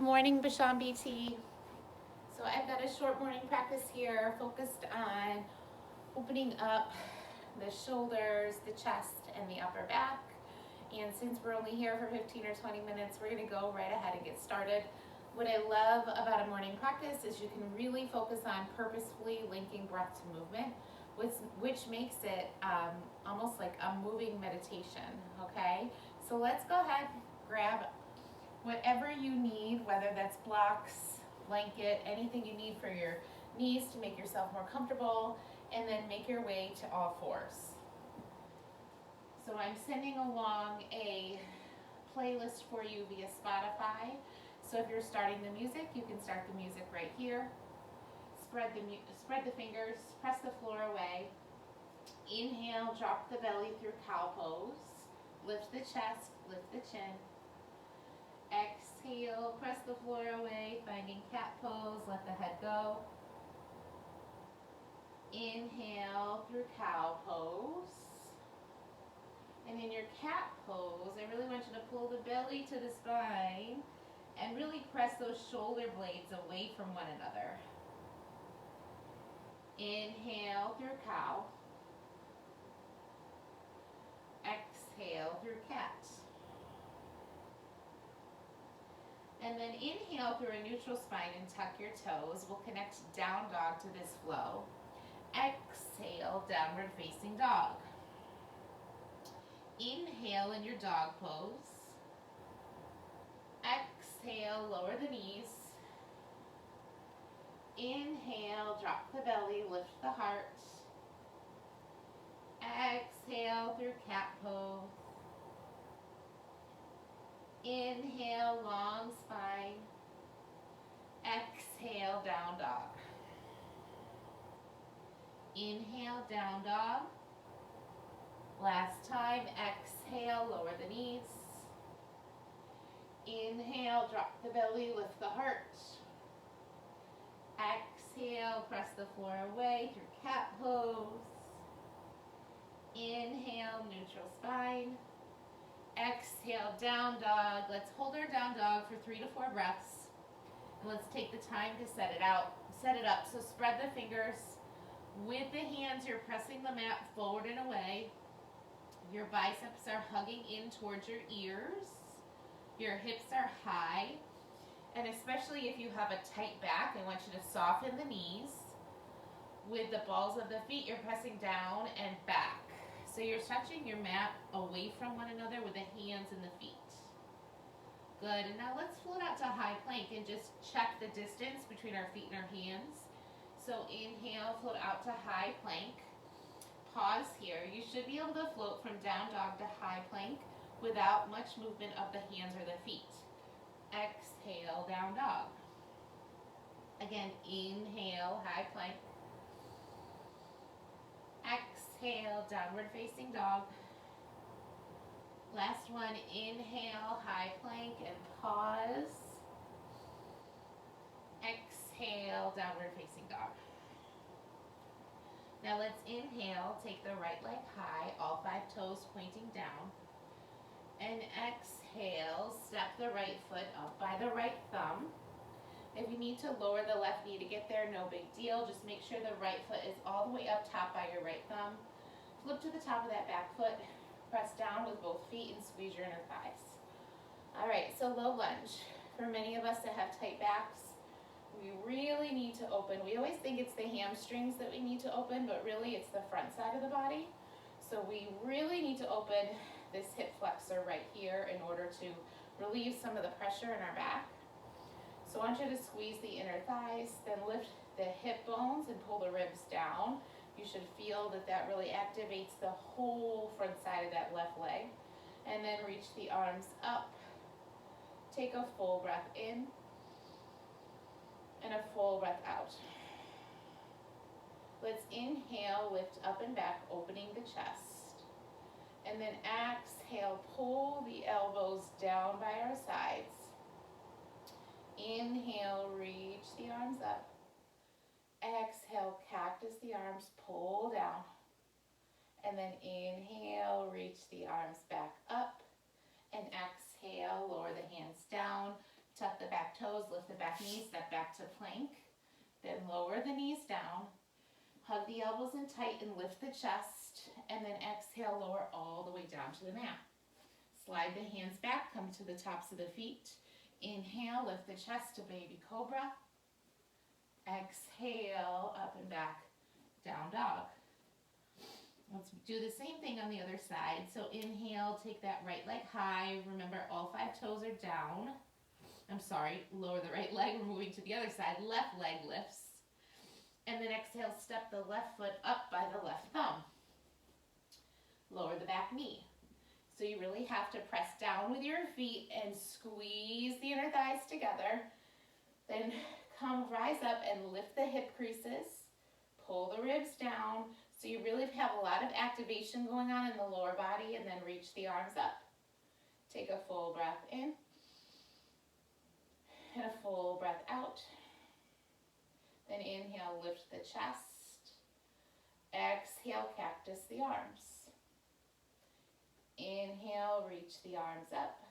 Good morning, Basham BT. So I've got a short morning practice here focused on opening up the shoulders, the chest, and the upper back. And since we're only here for 15 or 20 minutes, we're gonna go right ahead and get started. What I love about a morning practice is you can really focus on purposefully linking breath to movement, which makes it almost like a moving meditation, okay? So let's go ahead, grab whatever you need, whether that's blocks, blanket, anything you need for your knees to make yourself more comfortable, and then make your way to all fours. So I'm sending along a playlist for you via Spotify. So if you're starting the music, you can start the music right here. Spread the fingers, press the floor away. Inhale, drop the belly through cow pose. Lift the chest, lift the chin. Exhale, press the floor away, finding cat pose, let the head go. Inhale through cow pose. And in your cat pose, I really want you to pull the belly to the spine and really press those shoulder blades away from one another. Inhale through cow. Exhale through cat. And then inhale through a neutral spine and tuck your toes. We'll connect down dog to this flow. Exhale, downward facing dog. Inhale in your dog pose. Exhale, lower the knees. Inhale, drop the belly, lift the heart. Exhale through cat pose. Inhale, long spine. Exhale, down dog. Inhale, down dog. Last time, exhale, lower the knees. Inhale, drop the belly, lift the heart. Exhale, press the floor away through cat pose. Inhale, neutral spine. Exhale, down dog. Let's hold our down dog for 3 to 4 breaths. And let's take the time to set it up. So spread the fingers. With the hands, you're pressing the mat forward and away. Your biceps are hugging in towards your ears. Your hips are high. And especially if you have a tight back, I want you to soften the knees. With the balls of the feet, you're pressing down and back. So you're touching your mat away from one another with the hands and the feet. Good, and now let's float out to high plank and just check the distance between our feet and our hands. So inhale, float out to high plank. Pause here. You should be able to float from down dog to high plank without much movement of the hands or the feet. Exhale, down dog. Again, inhale, high plank. Exhale, downward facing dog. Last one, inhale, high plank and pause. Exhale, downward facing dog. Now let's inhale, take the right leg high, all 5 toes pointing down. And exhale, step the right foot up by the right thumb. If you need to lower the left knee to get there, no big deal. Just make sure the right foot is all the way up top by your right thumb. Flip to the top of that back foot. Press down with both feet and squeeze your inner thighs. All right, so low lunge. For many of us that have tight backs, we really need to open. We always think it's the hamstrings that we need to open, but really it's the front side of the body. So we really need to open this hip flexor right here in order to relieve some of the pressure in our back. So I want you to squeeze the inner thighs, then lift the hip bones and pull the ribs down. You should feel that that really activates the whole front side of that left leg. And then reach the arms up. Take a full breath in and a full breath out. Let's inhale, lift up and back, opening the chest. And then exhale, pull the elbows down by our sides. Inhale, reach the arms up. Exhale, cactus the arms, pull down. And then inhale, reach the arms back up. And exhale, lower the hands down. Tuck the back toes, lift the back knees, step back to plank. Then lower the knees down. Hug the elbows in tight and lift the chest. And then exhale, lower all the way down to the mat. Slide the hands back, come to the tops of the feet. Inhale, lift the chest to baby cobra. Exhale, up and back, down dog. Let's do the same thing on the other side. So inhale, take that right leg high. Remember, all 5 toes are down. I'm sorry, lower the right leg. We're moving to the other side. Left leg lifts. And then exhale, step the left foot up by the left thumb. Lower the back knee. So you really have to press down with your feet and squeeze the inner thighs together. Then rise up and lift the hip creases. Pull the ribs down. So you really have a lot of activation going on in the lower body, and then reach the arms up. Take a full breath in and a full breath out. Then inhale, lift the chest. Exhale, cactus the arms. Inhale, reach the arms up.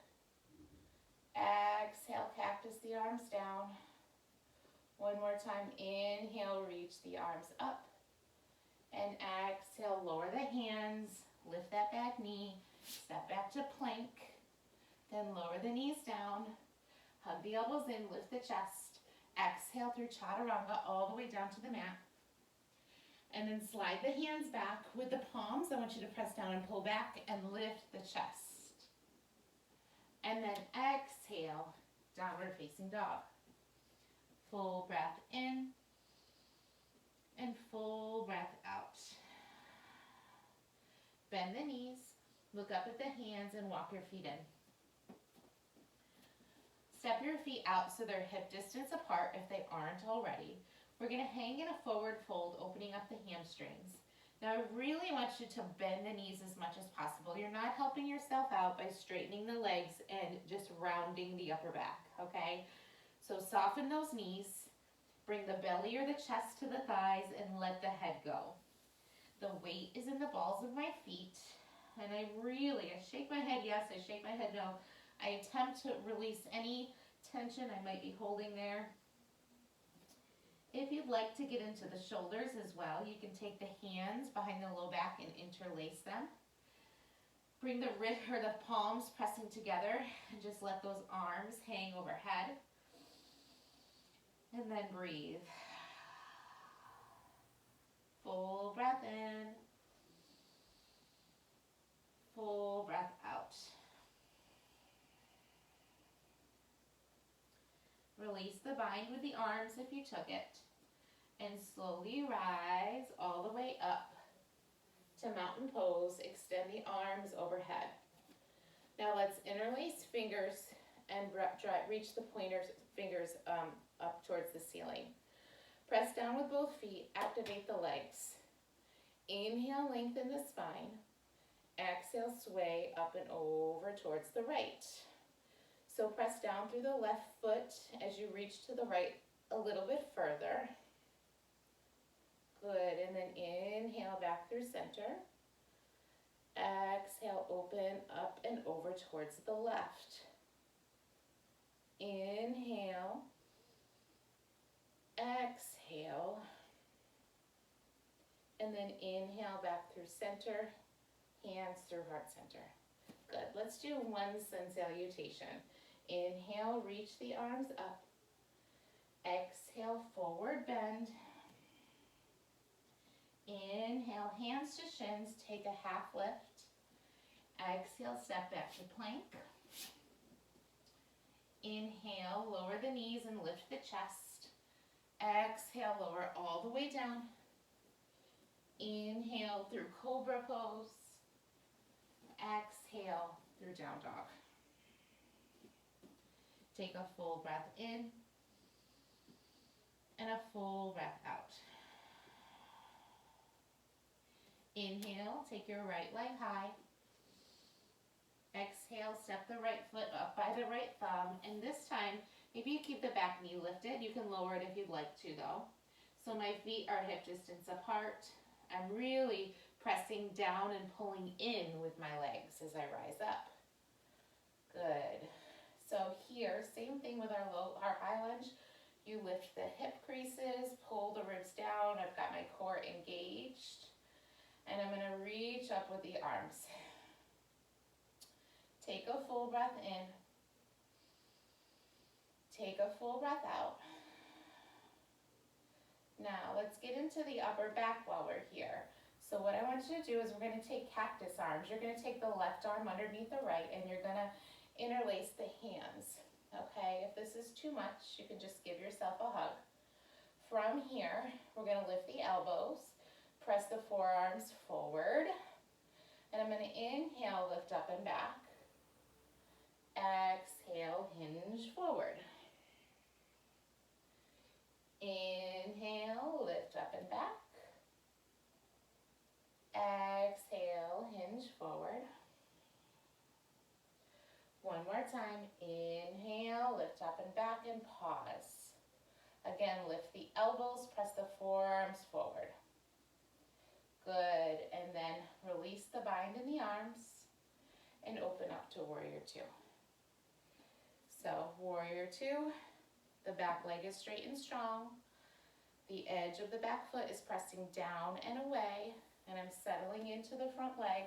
Exhale, cactus the arms down. One more time, inhale, reach the arms up. And exhale, lower the hands, lift that back knee, step back to plank. Then lower the knees down, hug the elbows in, lift the chest. Exhale through chaturanga all the way down to the mat. And then slide the hands back with the palms. I want you to press down and pull back and lift the chest. And then exhale, downward facing dog. Full breath in and full breath out. Bend the knees, look up at the hands and walk your feet in. Step your feet out so they're hip distance apart if they aren't already. We're going to hang in a forward fold, opening up the hamstrings. Now I really want you to bend the knees as much as possible. You're not helping yourself out by straightening the legs and just rounding the upper back, okay? So soften those knees, bring the belly or the chest to the thighs and let the head go. The weight is in the balls of my feet, and I shake my head yes, I shake my head no. I attempt to release any tension I might be holding there. If you'd like to get into the shoulders as well, you can take the hands behind the low back and interlace them. Bring the wrist or the palms pressing together and just let those arms hang overhead. And then breathe. Full breath in. Full breath out. Release the bind with the arms if you took it. And slowly rise all the way up to mountain pose. Extend the arms overhead. Now let's interlace fingers and reach the pointer fingers up towards the ceiling. Press down with both feet. Activate the legs. Inhale, lengthen the spine. Exhale, sway up and over towards the right. So press down through the left foot as you reach to the right a little bit further. Good, and then inhale back through center. Exhale, open up and over towards the left. Inhale. Exhale. And then inhale back through center, hands through heart center. Good, let's do one sun salutation. Inhale, reach the arms up. Exhale, forward bend. Inhale, hands to shins, take a half lift. Exhale, step back to plank. Inhale, lower the knees and lift the chest. Exhale, lower all the way down. Inhale through cobra pose. Exhale through down dog. Take a full breath in and a full breath out. Inhale, take your right leg high. Exhale, step the right foot up by the right thumb. And this time, maybe you keep the back knee lifted. You can lower it if you'd like to though. So my feet are hip distance apart. I'm really pressing down and pulling in with my legs as I rise up. Good. So here, same thing with our high lunge. You lift the hip creases, pull the ribs down. I've got my core engaged. And I'm gonna reach up with the arms. Take a full breath in. Take a full breath out. Now let's get into the upper back while we're here. So what I want you to do is we're gonna take cactus arms. You're gonna take the left arm underneath the right and you're gonna interlace the hands. Okay, if this is too much, you can just give yourself a hug. From here, we're gonna lift the elbows, press the forearms forward, and I'm gonna inhale, lift up and back. Exhale, hinge forward. Inhale, lift up and back. Exhale, hinge forward. One more time, inhale, lift up and back and pause. Again, lift the elbows, press the forearms forward. Good, and then release the bind in the arms and open up to warrior two. So warrior two, the back leg is straight and strong. The edge of the back foot is pressing down and away, and I'm settling into the front leg.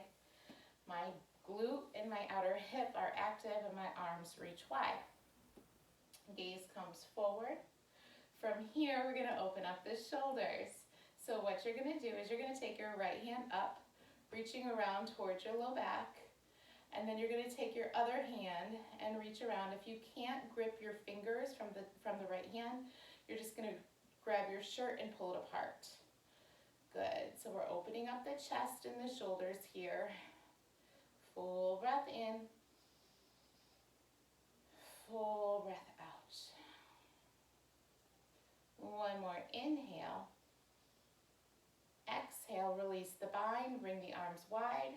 My glute and my outer hip are active and my arms reach wide. Gaze comes forward. From here, we're gonna open up the shoulders. So what you're gonna do is you're gonna take your right hand up, reaching around towards your low back, and then you're gonna take your other hand and reach around. If you can't grip your fingers from the right hand, you're just gonna grab your shirt and pull it apart. Good, so we're opening up the chest and the shoulders here. Full breath in, full breath out. One more inhale. Exhale, release the bind, bring the arms wide,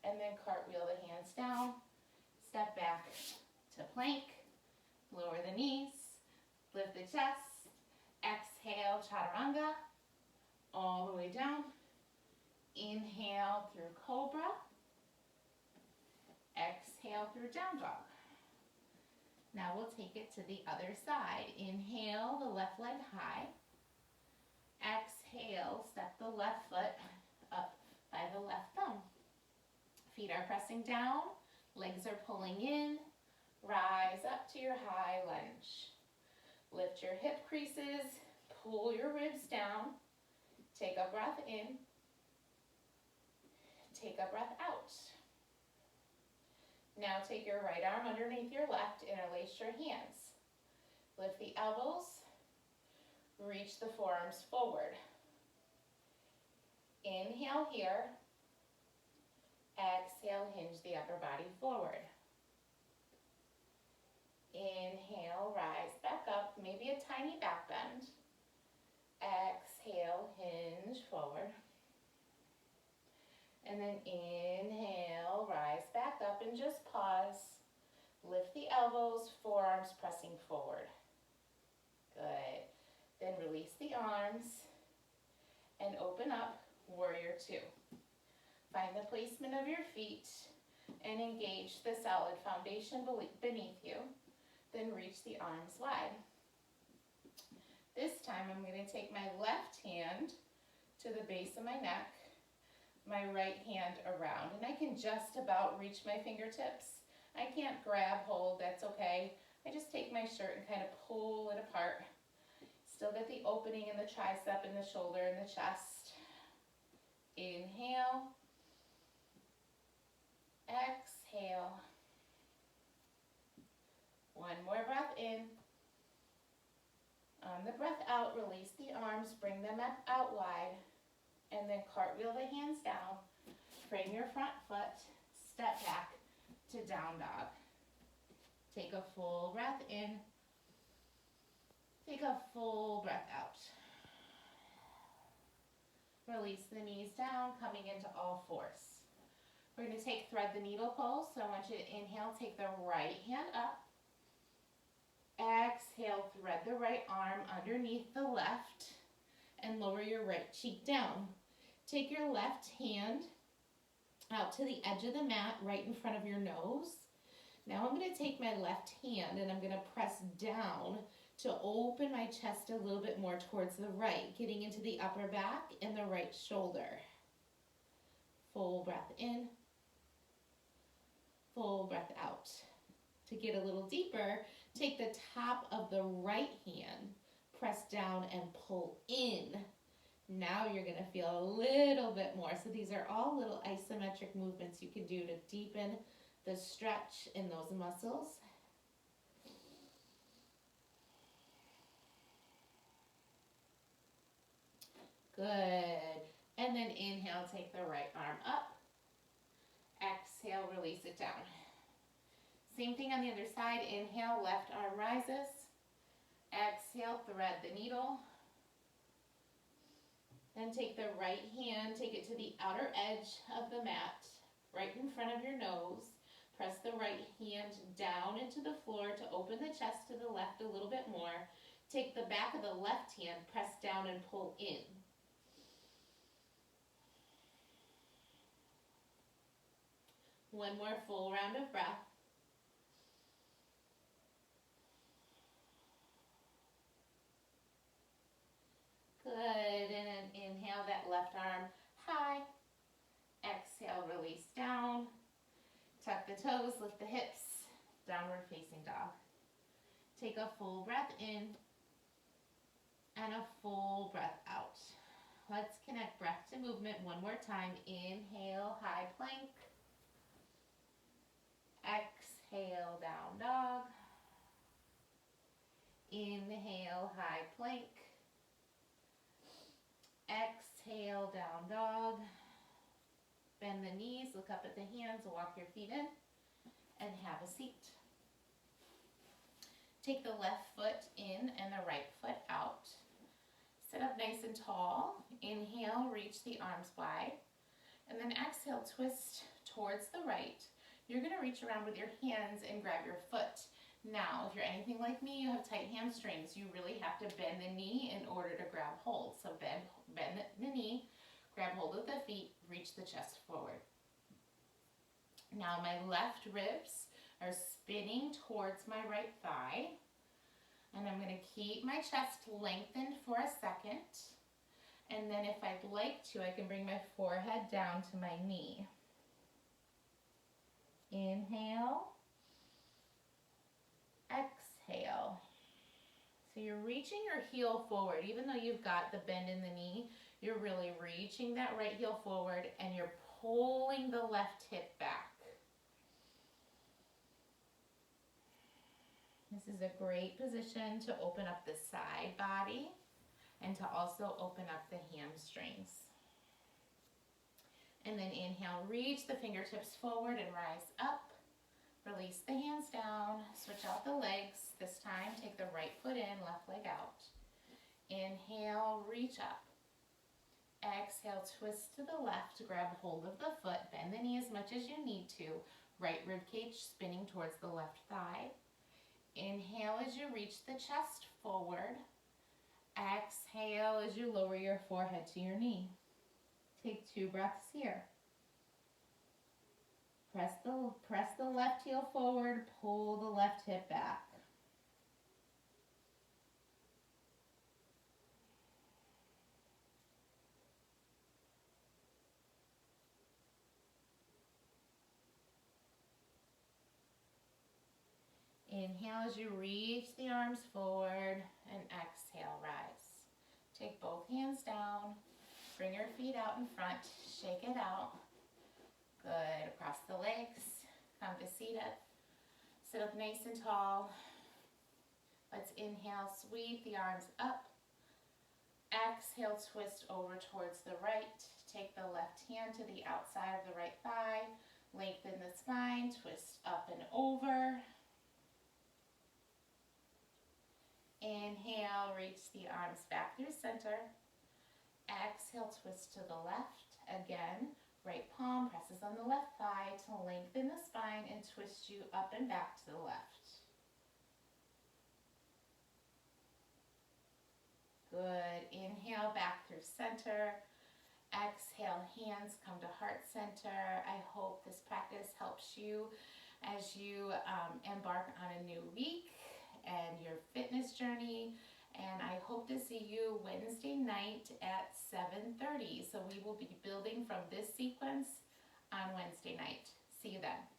and then cartwheel the hands down. Step back to plank, lower the knees, lift the chest. Exhale, chaturanga, all the way down. Inhale through cobra. Exhale through down dog. Now we'll take it to the other side. Inhale, the left leg high. Exhale, step the left foot up by the left thumb. Feet are pressing down, legs are pulling in. Rise up to your high lunge. Lift your hip creases, pull your ribs down. Take a breath in. Take a breath out. Now take your right arm underneath your left, interlace your hands. Lift the elbows, reach the forearms forward. Inhale here. Exhale, hinge the upper body forward. Inhale, rise back up, maybe a tiny back bend. Exhale, hinge forward. And then inhale, rise back up and just pause. Lift the elbows, forearms pressing forward. Good. Then release the arms and open up, warrior two. Find the placement of your feet and engage the solid foundation beneath you. Then reach the arms wide. This time I'm going to take my left hand to the base of my neck, my right hand around, and I can just about reach my fingertips. I can't grab hold, that's okay. I just take my shirt and kind of pull it apart. Still get the opening in the tricep and the shoulder and the chest. Inhale. Exhale. One more breath in. On the breath out, release the arms, bring them up out wide, and then cartwheel the hands down. Frame your front foot, step back to down dog. Take a full breath in. Take a full breath out. Release the knees down, coming into all fours. We're going to take thread the needle pose. So I want you to inhale, take the right hand up. Exhale, thread the right arm underneath the left and lower your right cheek down. Take your left hand out to the edge of the mat right in front of your nose. Now I'm going to take my left hand and I'm going to press down to open my chest a little bit more towards the right, getting into the upper back and the right shoulder. Full breath in, full breath out. To get a little deeper, take the top of the right hand, press down and pull in. Now you're going to feel a little bit more. So these are all little isometric movements you can do to deepen the stretch in those muscles. Good. And then inhale, take the right arm up. Exhale, release it down. Same thing on the other side. Inhale, left arm rises. Exhale, thread the needle. Then take the right hand, take it to the outer edge of the mat, right in front of your nose. Press the right hand down into the floor to open the chest to the left a little bit more. Take the back of the left hand, press down and pull in. One more full round of breath. Good, and then inhale that left arm high. Exhale, release down. Tuck the toes, lift the hips, downward facing dog. Take a full breath in and a full breath out. Let's connect breath to movement one more time. Inhale, high plank. Exhale, down dog. Inhale, high plank. Exhale, down dog. Bend the knees, look up at the hands, walk your feet in, and have a seat. Take the left foot in and the right foot out. Sit up nice and tall. Inhale, reach the arms wide. And then exhale, twist towards the right. You're going to reach around with your hands and grab your foot. Now, if you're anything like me, you have tight hamstrings. You really have to bend the knee in order to grab hold. So bend the knee, grab hold of the feet, reach the chest forward. Now my left ribs are spinning towards my right thigh. And I'm going to keep my chest lengthened for a second. And then if I'd like to, I can bring my forehead down to my knee. Inhale. Exhale. So you're reaching your heel forward. Even though you've got the bend in the knee, you're really reaching that right heel forward and you're pulling the left hip back. This is a great position to open up the side body and to also open up the hamstrings. And then inhale, reach the fingertips forward and rise up. Release the hands down, switch out the legs. This time, take the right foot in, left leg out. Inhale, reach up. Exhale, twist to the left, grab hold of the foot, bend the knee as much as you need to. Right rib cage spinning towards the left thigh. Inhale as you reach the chest forward. Exhale as you lower your forehead to your knee. Take 2 breaths here. Press the left heel forward, pull the left hip back. Inhale as you reach the arms forward and exhale, rise. Take both hands down, bring your feet out in front, shake it out. Good, across the legs, come to seated. Sit up nice and tall. Let's inhale, sweep the arms up. Exhale, twist over towards the right. Take the left hand to the outside of the right thigh. Lengthen the spine, twist up and over. Inhale, reach the arms back through center. Exhale, twist to the left. Again, right palm presses on the left thigh to lengthen the spine and twist you up and back to the left. Good. Inhale, back through center. Exhale, hands come to heart center. I hope this practice helps you as you embark on a new week and your fitness journey. And I hope to see you Wednesday night at 7:30. So we will be building from this sequence on Wednesday night. See you then.